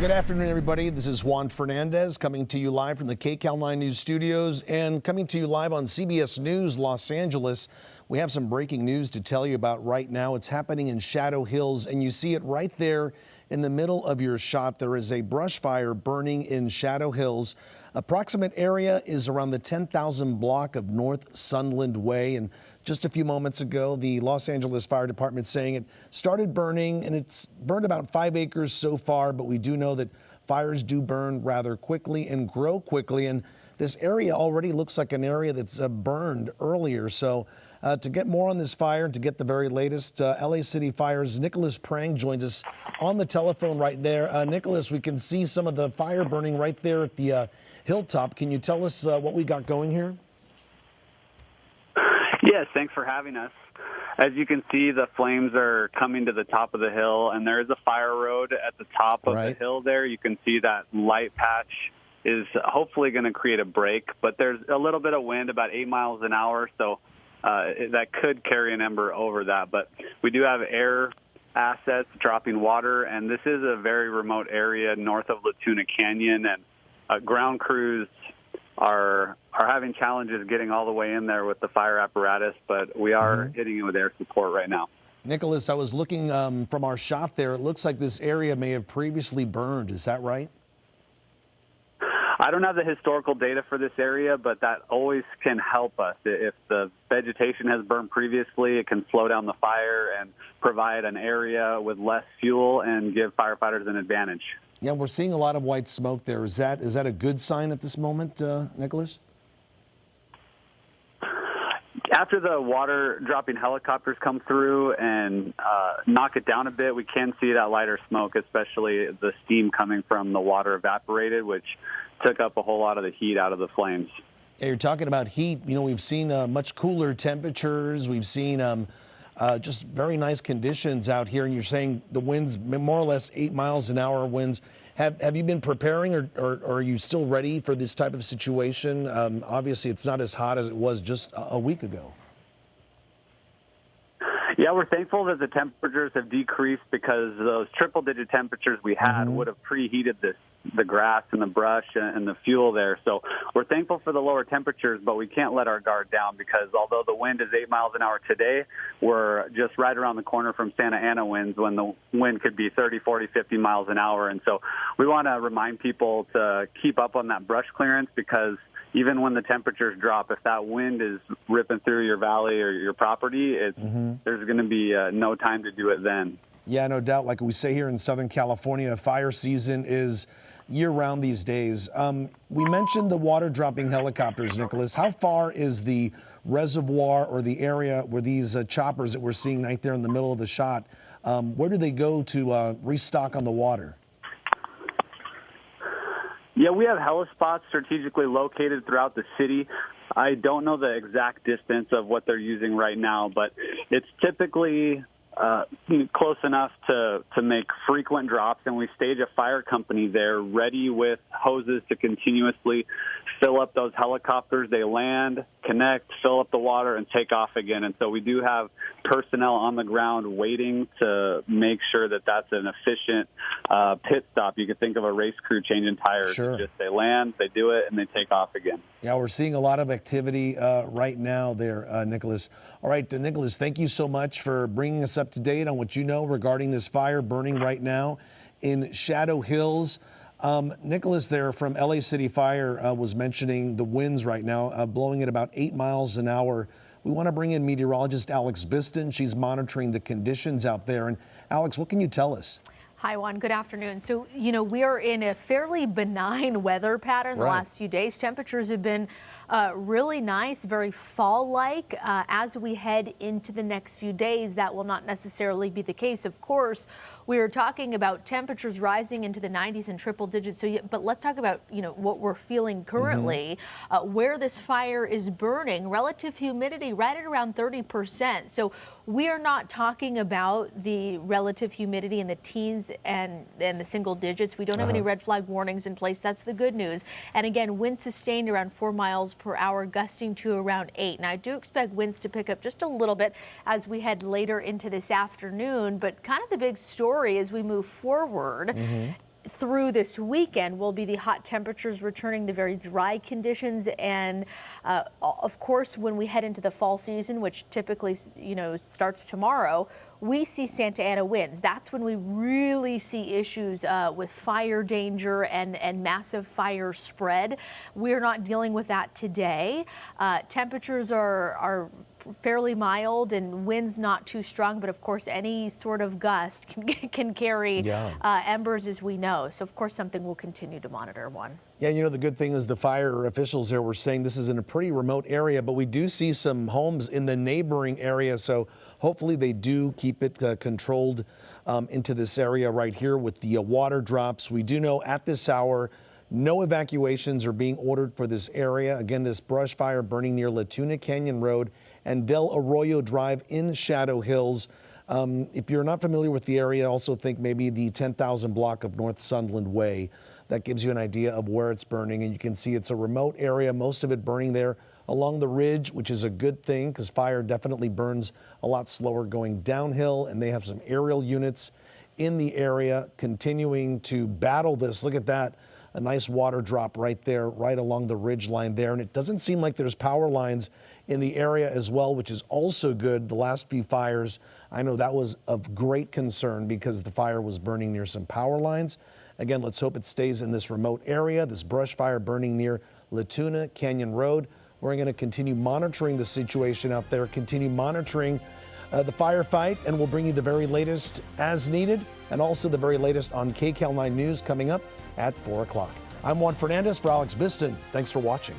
Good afternoon, everybody. This is Juan Fernandez coming to you live from the KCAL 9 News studios and coming to you live on CBS News Los Angeles. We have some breaking news to tell you about right now. It's happening in Shadow Hills, and you see it right there in the middle of your shot. There is a brush fire burning in Shadow Hills. Approximate area is around the 10,000 block of North Sunland Way. And just a few moments ago, the Los Angeles Fire Department saying it started burning, and it's burned about 5 acres so far, but we do know that fires do burn rather quickly and grow quickly. And this area already looks like an area that's burned earlier. So to get more on this fire, to get the very latest, LA City Fire's Nicholas Prang joins us on the telephone right there. Nicholas, we can see some of the fire burning right there at the hilltop. Can you tell us what we got going here? Yes, thanks for having us. As you can see, the flames are coming to the top of the hill, and there is a fire road at the top of the hill there. You can see that light patch is hopefully going to create a break, but there's a little bit of wind, about 8 miles an hour, so that could carry an ember over that. But we do have air assets dropping water, and this is a very remote area north of Latuna Canyon, and ground crews are having challenges getting all the way in there with the fire apparatus, but we are hitting it with air support right now. Nicholas, I was looking from our shot there. It looks like this area may have previously burned. Is that right? I don't have the historical data for this area, but that always can help us. If the vegetation has burned previously, it can slow down the fire and provide an area with less fuel and give firefighters an advantage. Yeah, we're seeing a lot of white smoke there. Is that a good sign at this moment, Nicholas? After the water dropping helicopters come through and knock it down a bit, we can see that lighter smoke, especially the steam coming from the water evaporated, which took up a whole lot of the heat out of the flames. Yeah, you're talking about heat. You know, we've seen much cooler temperatures. We've seen just very nice conditions out here, and you're saying the winds more or less 8 miles an hour winds. Have you been preparing, or are you still ready for this type of situation? Obviously, it's not as hot as it was just a week ago. Yeah, we're thankful that the temperatures have decreased because those triple-digit temperatures we had would have preheated the grass and the brush and the fuel there. So we're thankful for the lower temperatures, but we can't let our guard down because although the wind is 8 miles an hour today, we're just right around the corner from Santa Ana winds when the wind could be 30, 40, 50 miles an hour. And so we want to remind people to keep up on that brush clearance because even when the temperatures drop, if that wind is ripping through your valley or your property, there's going to be no time to do it then. Yeah, no doubt. Like we say here in Southern California, fire season is year-round these days. We mentioned the water-dropping helicopters, Nicholas. How far is the reservoir or the area where these choppers that we're seeing right there in the middle of the shot, where do they go to restock on the water? Yeah, we have heli-spots strategically located throughout the city. I don't know the exact distance of what they're using right now, but it's typically close enough to make frequent drops, and we stage a fire company there ready with hoses to continuously fill up those helicopters. They land, connect, fill up the water, and take off again. And so we do have personnel on the ground waiting to make sure that that's an efficient pit stop. You could think of a race crew changing tires. Sure. Just they land, they do it, and they take off again. Yeah, we're seeing a lot of activity right now there, Nicholas. All right, Nicholas, thank you so much for bringing us up to date on what you know regarding this fire burning right now in Shadow Hills. Nicholas there from LA City Fire was mentioning the winds right now blowing at about 8 miles an hour. We want to bring in meteorologist Alex Biston. She's monitoring the conditions out there. And Alex, what can you tell us? Hi, Juan. Good afternoon. So, you know, we are in a fairly benign weather pattern the last few days. Temperatures have been really nice, very fall-like. As we head into the next few days, that will not necessarily be the case. Of course, we are talking about temperatures rising into the 90s and triple digits. So, but let's talk about, you know, what we're feeling currently, where this fire is burning. Relative humidity right at around 30%. So we are not talking about the relative humidity in the teens and the single digits. We don't have any red flag warnings in place. That's the good news. And again, winds sustained around 4 miles per hour, gusting to around 8. And I do expect winds to pick up just a little bit as we head later into this afternoon. But kind of the big story as we move forward through this weekend will be the hot temperatures returning, the very dry conditions, and of course, when we head into the fall season, which typically, starts tomorrow, we see Santa Ana winds. That's when we really see issues with fire danger and massive fire spread. We're not dealing with that today. Temperatures are fairly mild and winds not too strong, but of course any sort of gust can carry embers, as we know. So of course something we'll continue to monitor. Juan. Yeah, the good thing is the fire officials there were saying this is in a pretty remote area, but we do see some homes in the neighboring area. So hopefully they do keep it controlled into this area right here with the water drops. We do know at this hour, no evacuations are being ordered for this area. Again, this brush fire burning near Latuna Canyon Road and Del Arroyo Drive in Shadow Hills. If you're not familiar with the area, also think maybe the 10,000 block of North Sunland Way. That gives you an idea of where it's burning. And you can see it's a remote area, most of it burning there along the ridge, which is a good thing because fire definitely burns a lot slower going downhill. And they have some aerial units in the area continuing to battle this. Look at that. A nice water drop right there, right along the ridge line there. And it doesn't seem like there's power lines in the area as well, which is also good. The last few fires, I know that was of great concern because the fire was burning near some power lines. Again, let's hope it stays in this remote area. This brush fire burning near Latuna Canyon Road. We're going to continue monitoring the situation out there, continue monitoring the firefight, and we'll bring you the very latest as needed, and also the very latest on KCAL 9 News coming up at 4 o'clock. I'm Juan Fernandez for Alex Biston. Thanks for watching.